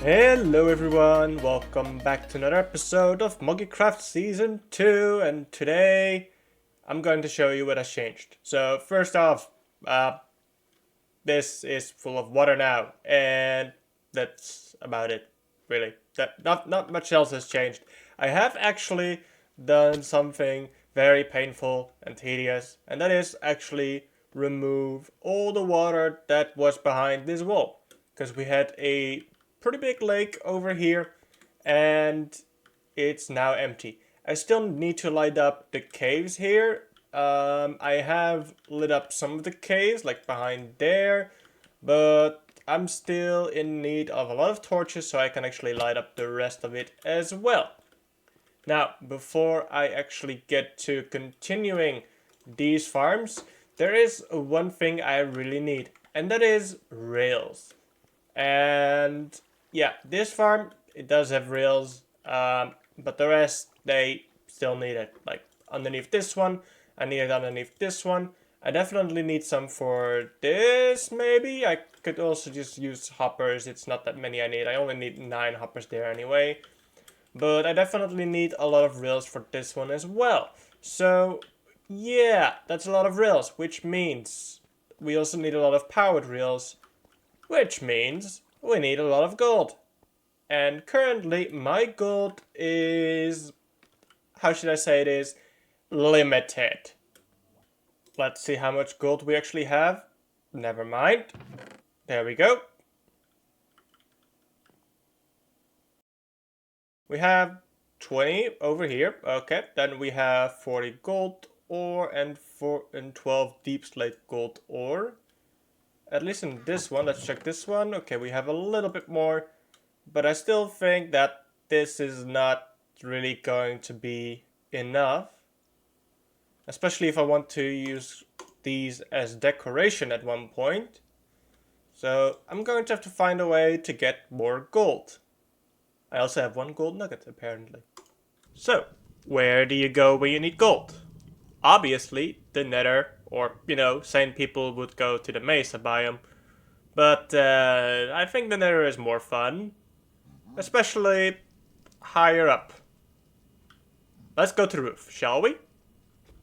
Hello everyone, welcome back to another episode of Moggycraft Season 2, and today I'm going to show you what has changed. So first off, this is full of water now, and that's about it, really. Not much else has changed. I have actually done something very painful and tedious, and that is actually remove all the water that was behind this wall. Because we had a pretty big lake over here, and it's now empty. I still need to light up the caves here. I have lit up some of the caves, like behind there, but I'm still in need of a lot of torches so I can actually light up the rest of it as well. Now, before I actually get to continuing these farms, there is one thing I really need, and that is rails. And yeah, this farm, it does have rails, but the rest, they still need it. Like underneath this one, I need it underneath this one. I definitely need some for this, maybe. I could also just use hoppers. It's not that many I need. I only need 9 hoppers there anyway. But I definitely need a lot of rails for this one as well. So yeah, that's a lot of rails, which means we also need a lot of powered rails, which means we need a lot of gold. And currently my gold is, how should I say it is, limited. Let's see how much gold we actually have. Never mind. There we go. We have 20 over here. Okay, then we have 40 gold ore and 12 deep slate gold ore. At least in this one. Let's check this one. Okay, we have a little bit more, but I still think that this is not really going to be enough. Especially if I want to use these as decoration at one point. So I'm going to have to find a way to get more gold. I also have 1 gold nugget, apparently. So, where do you go when you need gold? Obviously, the nether, or, sane people would go to the mesa biome. But I think the nether is more fun. Especially higher up. Let's go to the roof, shall we?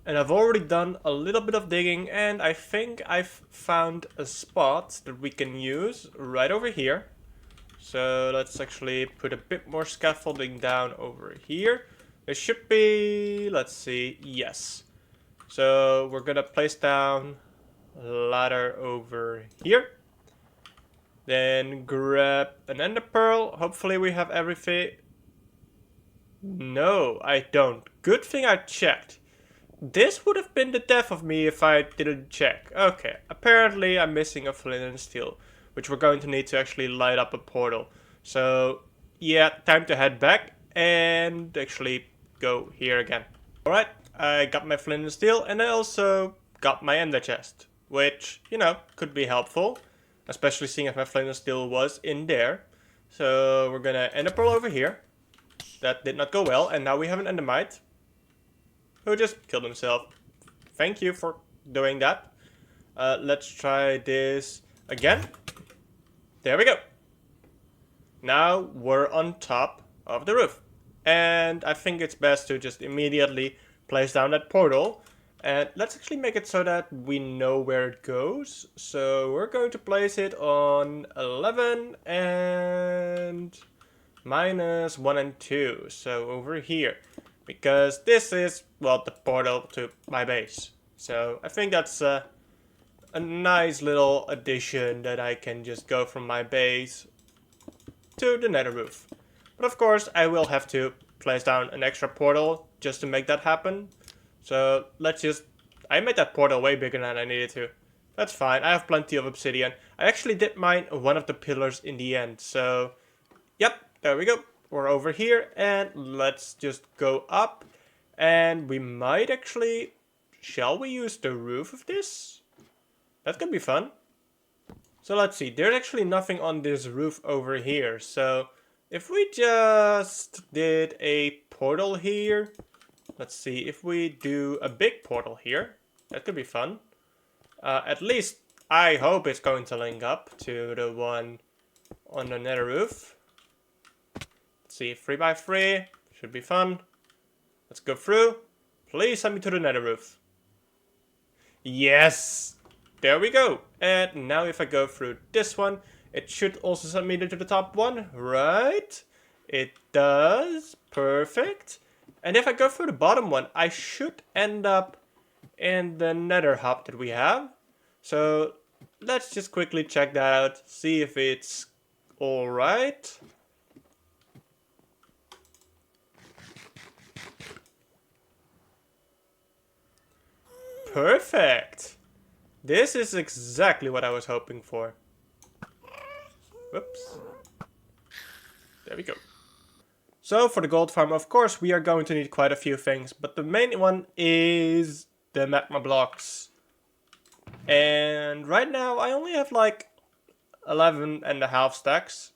And I've already done a little bit of digging, and I think I've found a spot that we can use right over here. So let's actually put a bit more scaffolding down over here. There should be, let's see, yes. So we're gonna place down a ladder over here. Then grab an ender pearl. Hopefully we have everything. No, I don't. Good thing I checked. This would have been the death of me if I didn't check. Okay, apparently I'm missing a flint and steel, which we're going to need to actually light up a portal. So, yeah, time to head back and actually go here again. Alright, I got my flint and steel, and I also got my ender chest, which, could be helpful, especially seeing if my flint and steel was in there. So, we're gonna ender pearl over here. That did not go well, and now we have an endermite who just killed himself. Thank you for doing that. Let's try this again. There we go. Now we're on top of the roof. And I think it's best to just immediately place down that portal. And let's actually make it so that we know where it goes. So we're going to place it on 11 and minus 1 and 2. So over here. Because this is, well, the portal to my base. So I think that's a nice little addition that I can just go from my base to the nether roof. But of course, I will have to place down an extra portal just to make that happen. So let's just, I made that portal way bigger than I needed to. That's fine, I have plenty of obsidian. I actually did mine one of the pillars in the end. So, yep, there we go. We're over here, and let's just go up, and we might actually, shall we use the roof of this? That could be fun. So let's see, there's actually nothing on this roof over here, so if we just did a portal here, let's see, if we do a big portal here, that could be fun. At least I hope it's going to link up to the one on the nether roof. Let's see, 3x3. Should be fun. Let's go through. Please send me to the nether roof. Yes! There we go. And now if I go through this one, it should also send me to the top one, right? It does. Perfect. And if I go through the bottom one, I should end up in the nether hub that we have. So let's just quickly check that out, see if it's alright. Perfect. This is exactly what I was hoping for. Whoops. There we go. So for the gold farm, of course, we are going to need quite a few things, but the main one is the magma blocks. And right now I only have like 11.5 stacks.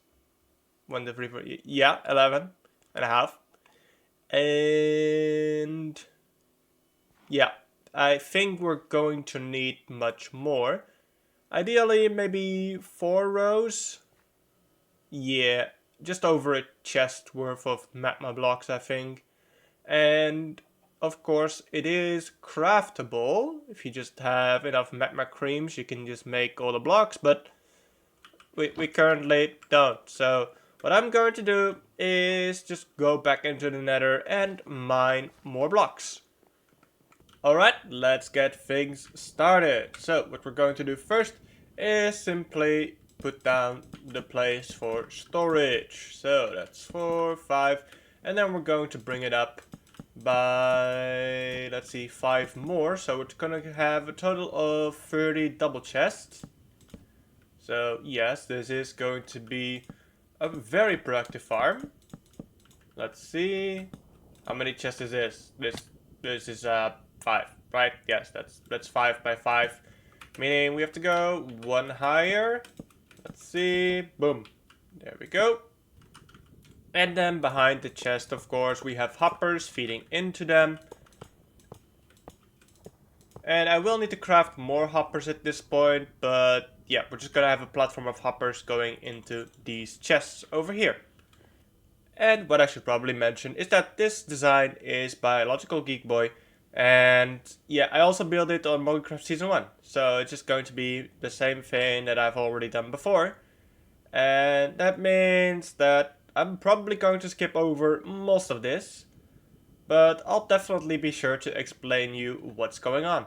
1, 2, 3, 4, yeah, 11.5. And yeah, I think we're going to need much more. Ideally, maybe 4 rows. Yeah, just over a chest worth of magma blocks, I think. And of course, it is craftable. If you just have enough magma creams, you can just make all the blocks, but we currently don't. So what I'm going to do is just go back into the nether and mine more blocks. Alright, let's get things started. So what we're going to do first is simply put down the place for storage. So that's 4, 5, and then we're going to bring it up by, let's see, 5 more. So we're going to have a total of 30 double chests. So yes, this is going to be a very productive farm. Let's see, how many chests is this? This is 5, right? Yes, that's 5 by 5, meaning we have to go 1 higher. Let's see, boom, there we go. And then behind the chest, of course, we have hoppers feeding into them. And I will need to craft more hoppers at this point, but yeah, we're just gonna have a platform of hoppers going into these chests over here. And what I should probably mention is that this design is by Logical Geek Boy. And yeah, I also built it on Moggycraft Season 1. So it's just going to be the same thing that I've already done before. And that means that I'm probably going to skip over most of this. But I'll definitely be sure to explain you what's going on.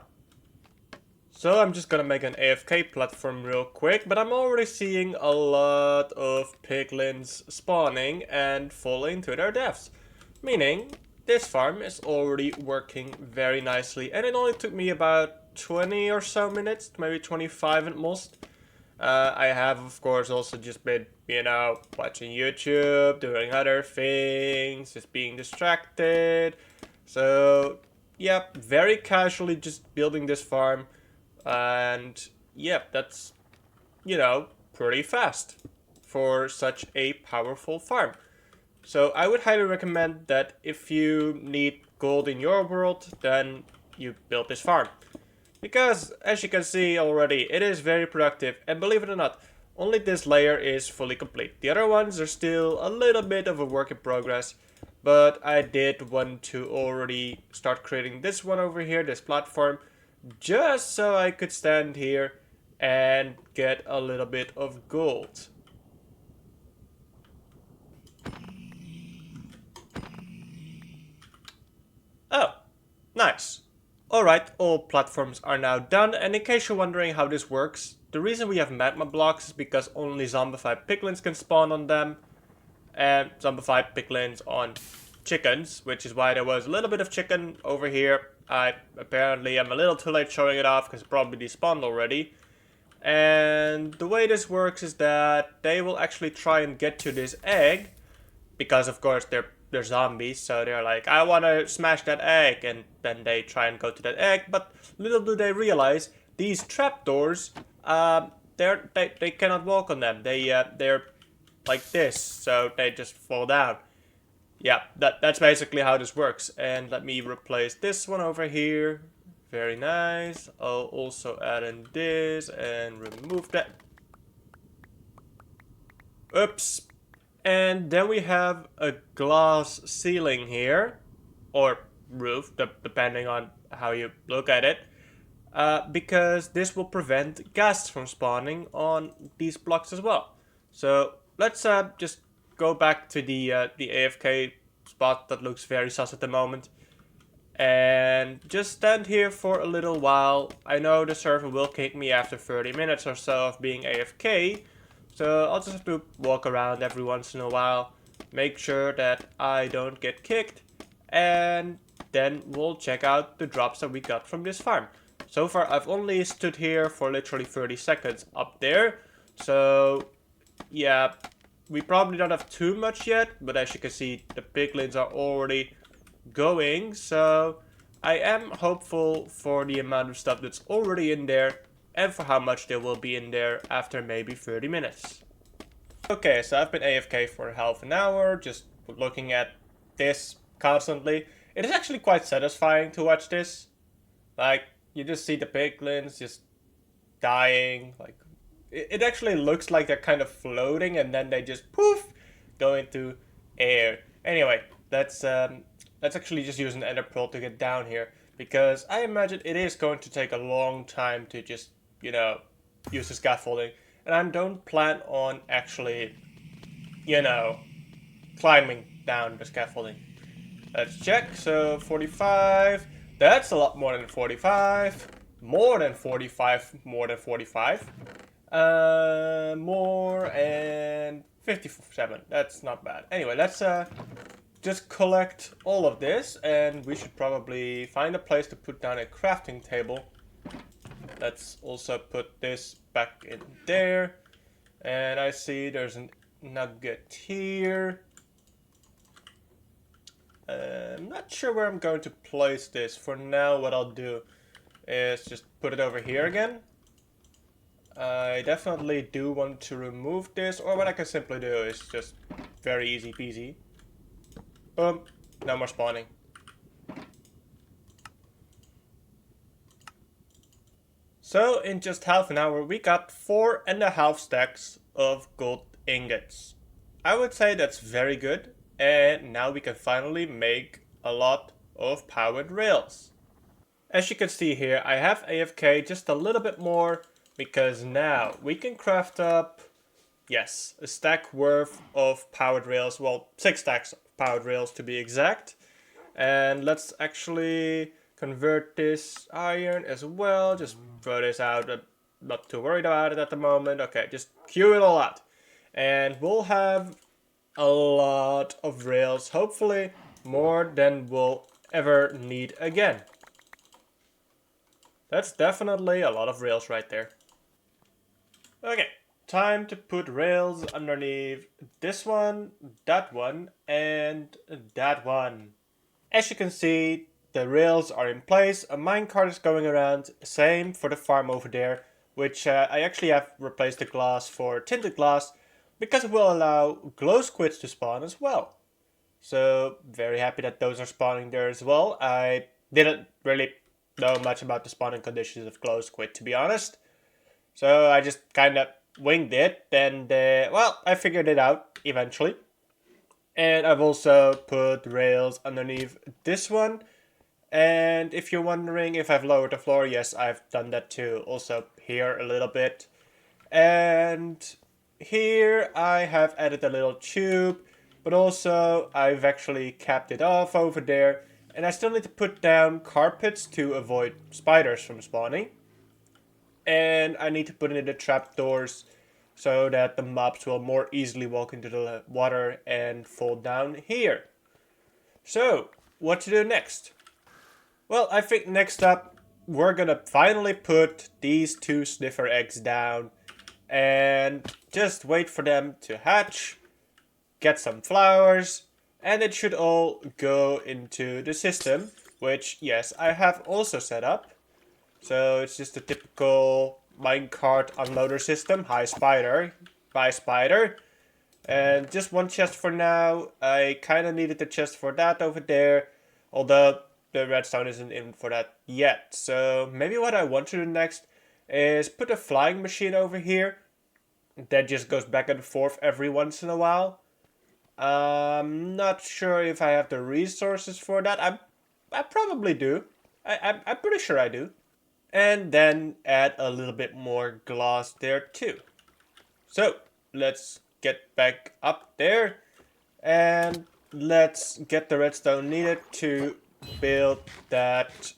So I'm just gonna make an AFK platform real quick, but I'm already seeing a lot of piglins spawning and falling to their deaths. Meaning, this farm is already working very nicely, and it only took me about 20 or so minutes, maybe 25 at most. I have, of course, also just been, you know, watching YouTube, doing other things, just being distracted. So, yeah, very casually just building this farm. And yeah, that's, you know, pretty fast for such a powerful farm. So I would highly recommend that if you need gold in your world, then you build this farm. Because, as you can see already, it is very productive, and believe it or not, only this layer is fully complete. The other ones are still a little bit of a work in progress, but I did want to already start creating this one over here, this platform, just so I could stand here and get a little bit of gold. Oh, nice. Alright, all platforms are now done, and in case you're wondering how this works, the reason we have magma blocks is because only zombified piglins can spawn on them, and zombified piglins on chickens, which is why there was a little bit of chicken over here. I apparently am a little too late showing it off because it probably despawned already. And the way this works is that they will actually try and get to this egg, because of course they're zombies, so they're like, I want to smash that egg, and then they try and go to that egg, but little do they realize, these trapdoors, they cannot walk on them. They're like this, so they just fall down. Yeah, that's basically how this works. And let me replace this one over here. Very nice. I'll also add in this and remove that. Oops. And then we have a glass ceiling here, or roof, depending on how you look at it, because this will prevent ghasts from spawning on these blocks as well. So let's just go back to the AFK spot that looks very sus at the moment, and just stand here for a little while. I know the server will kick me after 30 minutes or so of being AFK, so I'll just have to walk around every once in a while, make sure that I don't get kicked, and then we'll check out the drops that we got from this farm. So far I've only stood here for literally 30 seconds up there, so yeah, we probably don't have too much yet, but as you can see the piglins are already going, so I am hopeful for the amount of stuff that's already in there and for how much there will be in there after maybe 30 minutes. Okay, so I've been AFK for half an hour, just looking at this constantly. It is actually quite satisfying to watch this. Like, you just see the piglins just dying. Like, it actually looks like they're kind of floating and then they just poof go into air. Anyway, let's actually just use an ender pearl to get down here, because I imagine it is going to take a long time to just, you know, use the scaffolding, and I don't plan on actually, you know, climbing down the scaffolding. Let's check. So 45, that's a lot more than 45, more than 45, more than 45, more, and 57. That's not bad. Anyway, let's just collect all of this, and we should probably find a place to put down a crafting table. Let's also put this back in there, and I see there's a nugget here. I'm not sure where I'm going to place this. For now, what I'll do is just put it over here again. I definitely do want to remove this, or what I can simply do is just very easy peasy. Boom, no more spawning. So in just half an hour we got 4.5 stacks of gold ingots. I would say that's very good, and now we can finally make a lot of powered rails. As you can see here, I have AFK just a little bit more, because now we can craft up, yes, a stack worth of powered rails. Well, 6 stacks of powered rails to be exact. And let's actually convert this iron as well. Just throw this out. I'm not too worried about it at the moment. Okay, just queue it all out. And we'll have a lot of rails. Hopefully more than we'll ever need again. That's definitely a lot of rails right there. Okay, time to put rails underneath this one, and that one. As you can see, the rails are in place, a minecart is going around, same for the farm over there, which I actually have replaced the glass for tinted glass, because it will allow glow squids to spawn as well. So, very happy that those are spawning there as well. I didn't really know much about the spawning conditions of glow squid, to be honest. So I just kind of winged it, and well, I figured it out eventually. And I've also put rails underneath this one. And if you're wondering if I've lowered the floor, yes, I've done that too. Also here a little bit. And here I have added a little tube, but also I've actually capped it off over there. And I still need to put down carpets to avoid spiders from spawning. And I need to put in the trapdoors so that the mobs will more easily walk into the water and fall down here. So, what to do next? Well, I think next up, we're gonna finally put these 2 sniffer eggs down and just wait for them to hatch, get some flowers, and it should all go into the system, which, yes, I have also set up. So it's just a typical minecart unloader system. Hi spider, bye spider. And just 1 chest for now. I kind of needed the chest for that over there, although the redstone isn't in for that yet. So maybe what I want to do next is put a flying machine over here that just goes back and forth every once in a while. I'm not sure if I have the resources for that. I probably do. I'm pretty sure I do. And then add a little bit more glass there too. So let's get back up there and let's get the redstone needed to build that.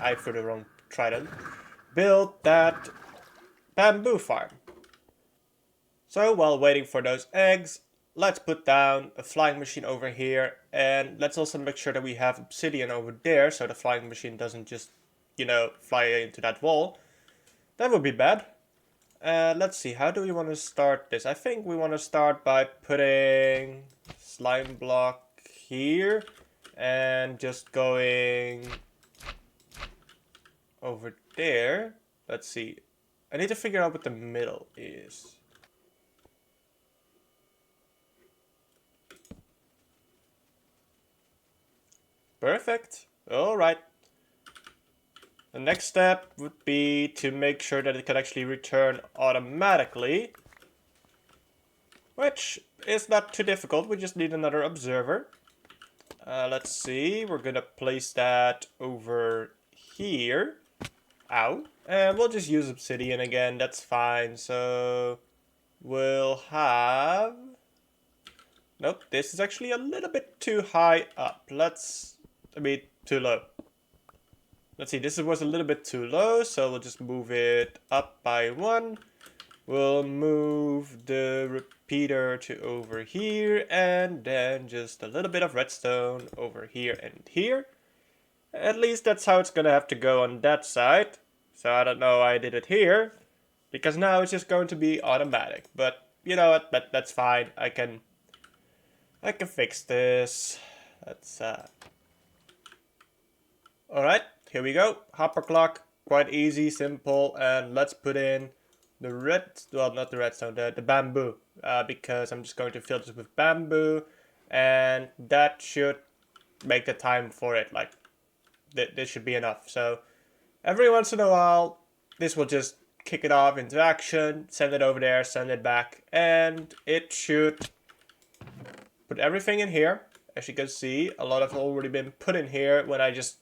I threw the wrong trident. Build that bamboo farm. So while waiting for those eggs, let's put down a flying machine over here, and let's also make sure that we have obsidian over there so the flying machine doesn't just, fly into that wall. That would be bad. Let's see, how do we want to start this? I think we want to start by putting slime block here and just going over there. Let's see. I need to figure out what the middle is. Perfect. Alright. The next step would be to make sure that it can actually return automatically. Which is not too difficult. We just need another observer. Let's see. We're gonna place that over here. Ow. And we'll just use obsidian again. That's fine. So we'll have... Nope. This is actually a little bit too high up. Too low. Let's see, this was a little bit too low, so we'll just move it up by 1. We'll move the repeater to over here, and then just a little bit of redstone over here and here. At least that's how it's gonna have to go on that side. So I don't know why I did it here, because now it's just going to be automatic. But you know what, that's fine. I can fix this. Alright, here we go. Hopper clock, quite easy, simple, and let's put in the not the redstone, the bamboo, because I'm just going to fill this with bamboo, and that should make the time for it, like, this should be enough. So, every once in a while, this will just kick it off into action, send it over there, send it back, and it should put everything in here. As you can see, a lot have already been put in here when I just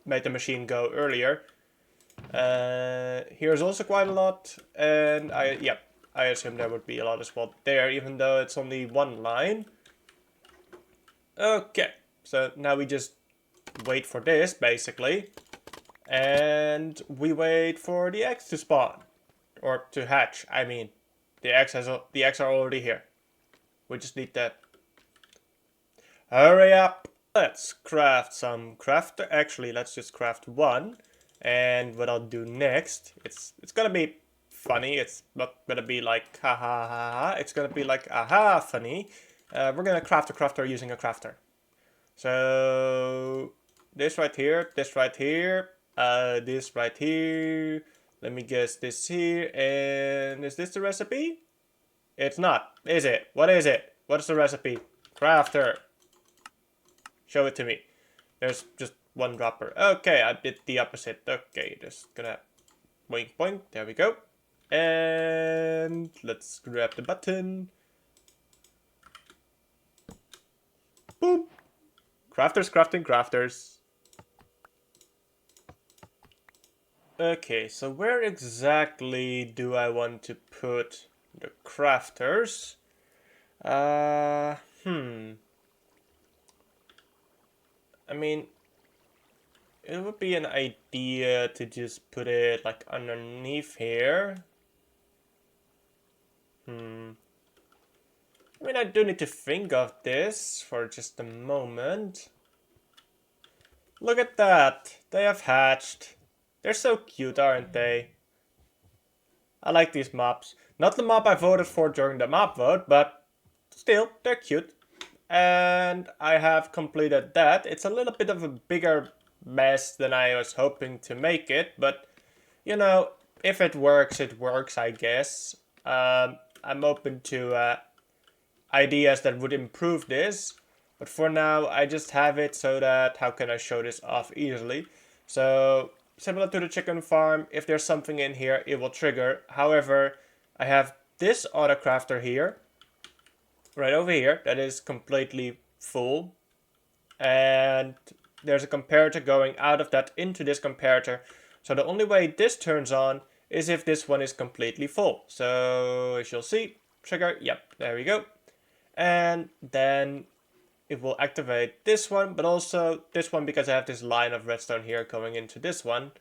made the machine go earlier. Here's also quite a lot, and I assume there would be a lot as well there, even though it's only one line. Okay, so now we just wait for this, basically, and we wait for the eggs to spawn, or to hatch. I mean, the eggs are already here. We just need that. Hurry up! Let's craft some crafter. Actually, let's just craft one. And what I'll do next, it's gonna be funny. It's not gonna be like ha ha ha ha. It's gonna be like aha funny. We're gonna craft a crafter using a crafter. So this right here, this right here, this right here. Let me guess, this here, and is this the recipe? It's not, is it? What is it? What is the recipe? Crafter. Show it to me. There's just one dropper. Okay, I did the opposite. Okay, just gonna boink boink. There we go. And let's grab the button. Boom. Crafters crafting crafters. Okay, so where exactly do I want to put the crafters? I mean, it would be an idea to just put it like underneath here. I mean, I do need to think of this for just a moment. Look at that. They have hatched. They're so cute, aren't they? I like these mobs. Not the mob I voted for during the mob vote, but still, they're cute. And I have completed that. It's a little bit of a bigger mess than I was hoping to make it, but if it works, I guess. I'm open to ideas that would improve this, but for now I just have it so that how can I show this off easily. So similar to the chicken farm, if there's something in here, it will trigger. However, I have this auto crafter here, right over here that is completely full. And there's a comparator going out of that into this comparator. So the only way this turns on is if this one is completely full. So as you'll see, trigger, yep, there we go. And then it will activate this one, but also this one because I have this line of redstone here going into this one.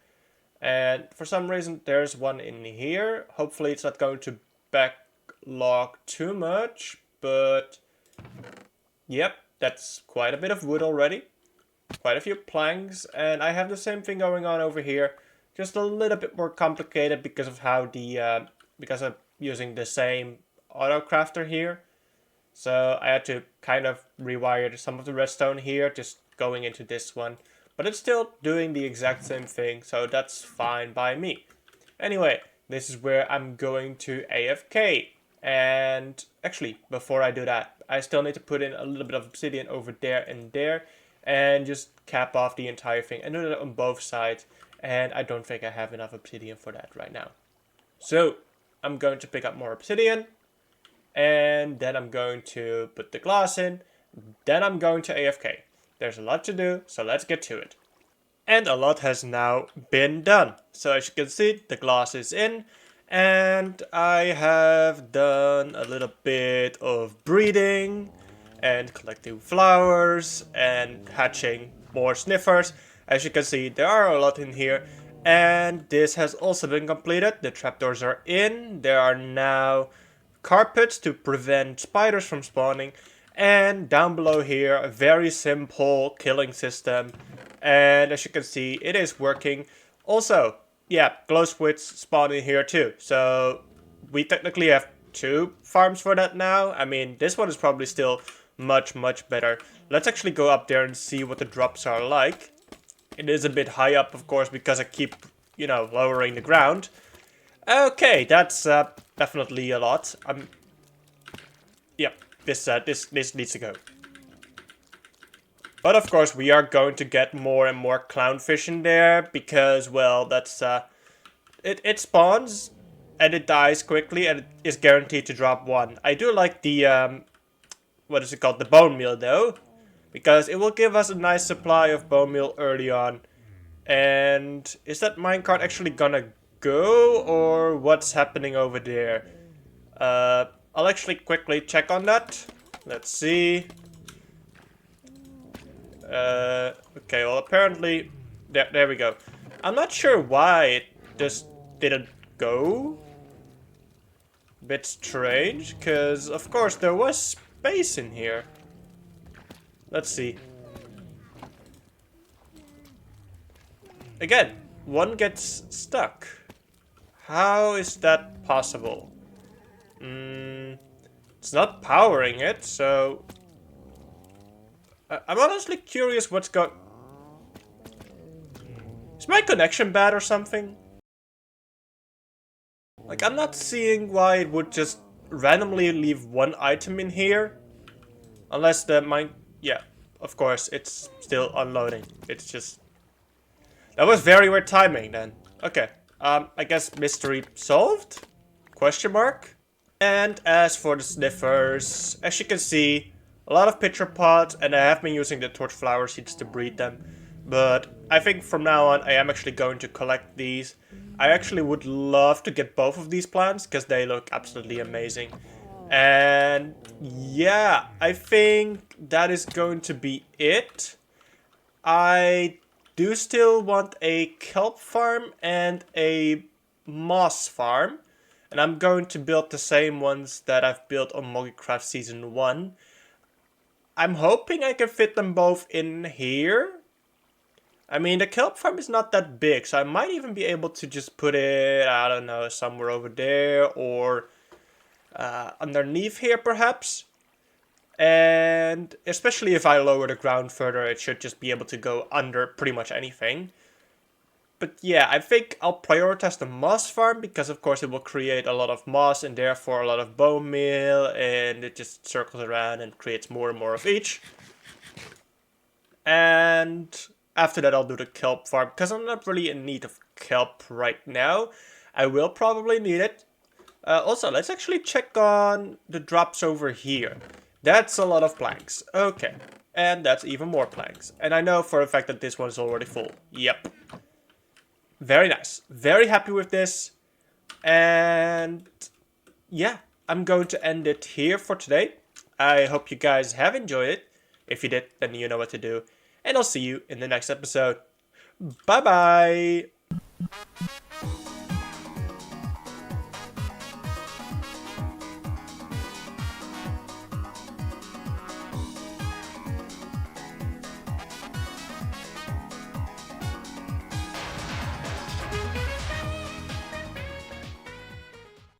And for some reason there's one in here. Hopefully it's not going to backlog too much, but yep, that's quite a bit of wood already. Quite a few planks, and I have the same thing going on over here. Just a little bit more complicated because of how because I'm using the same auto crafter here. So I had to kind of rewire some of the redstone here, just going into this one. But it's still doing the exact same thing, so that's fine by me. Anyway, this is where I'm going to AFK. And actually, before I do that, I still need to put in a little bit of obsidian over there and there. And just cap off the entire thing and do that on both sides. And I don't think I have enough obsidian for that right now. So I'm going to pick up more obsidian. And then I'm going to put the glass in. Then I'm going to AFK. There's a lot to do, so let's get to it. And a lot has now been done. So as you can see, the glass is in. And I have done a little bit of breeding and collecting flowers and hatching more sniffers. As you can see, there are a lot in here. And this has also been completed. The trapdoors are in. There are now carpets to prevent spiders from spawning. And down below here, a very simple killing system. And as you can see, it is working. Also, yeah, glow squids spawn in here too. So we technically have 2 farms for that now. I mean, this one is probably still much better. Let's actually go up there and see what the drops are like. It is a bit high up, of course, because I keep, lowering the ground. Okay, that's definitely a lot. Yeah, this needs to go. But of course, we are going to get more and more clownfish in there because, well, that's it spawns and it dies quickly and it is guaranteed to drop 1. I do like the what is it called? The bone meal though, because it will give us a nice supply of bone meal early on. And is that minecart actually gonna go, or what's happening over there? I'll actually quickly check on that. Let's see. Okay, well apparently, there we go. I'm not sure why it just didn't go. Bit strange, because of course there was space in here. Let's see. Again, one gets stuck. How is that possible? It's not powering it, so I'm honestly curious what's going. Is my connection bad or something? Like, I'm not seeing why it would just randomly leave one item in here. Unless the mine... Yeah, of course, it's still unloading. It's just... That was very weird timing then. Okay, I guess mystery solved? Question mark? And as for the sniffers, as you can see, a lot of pitcher pods, and I have been using the torch flower seeds to breed them. But I think from now on I am actually going to collect these. I actually would love to get both of these plants because they look absolutely amazing. And yeah, I think that is going to be it. I do still want a kelp farm and a moss farm. And I'm going to build the same ones that I've built on Moggycraft Season 1. I'm hoping I can fit them both in here. I mean, the kelp farm is not that big, so I might even be able to just put it, I don't know, somewhere over there or underneath here perhaps. And especially if I lower the ground further, it should just be able to go under pretty much anything. But yeah, I think I'll prioritize the moss farm because of course it will create a lot of moss and therefore a lot of bone meal, and it just circles around and creates more and more of each. And after that I'll do the kelp farm because I'm not really in need of kelp right now. I will probably need it. Also, let's actually check on the drops over here. That's a lot of planks. Okay. And that's even more planks. And I know for a fact that this one is already full. Yep. Very nice. Very happy with this. And yeah, I'm going to end it here for today. I hope you guys have enjoyed it. If you did, then you know what to do. And I'll see you in the next episode. Bye bye.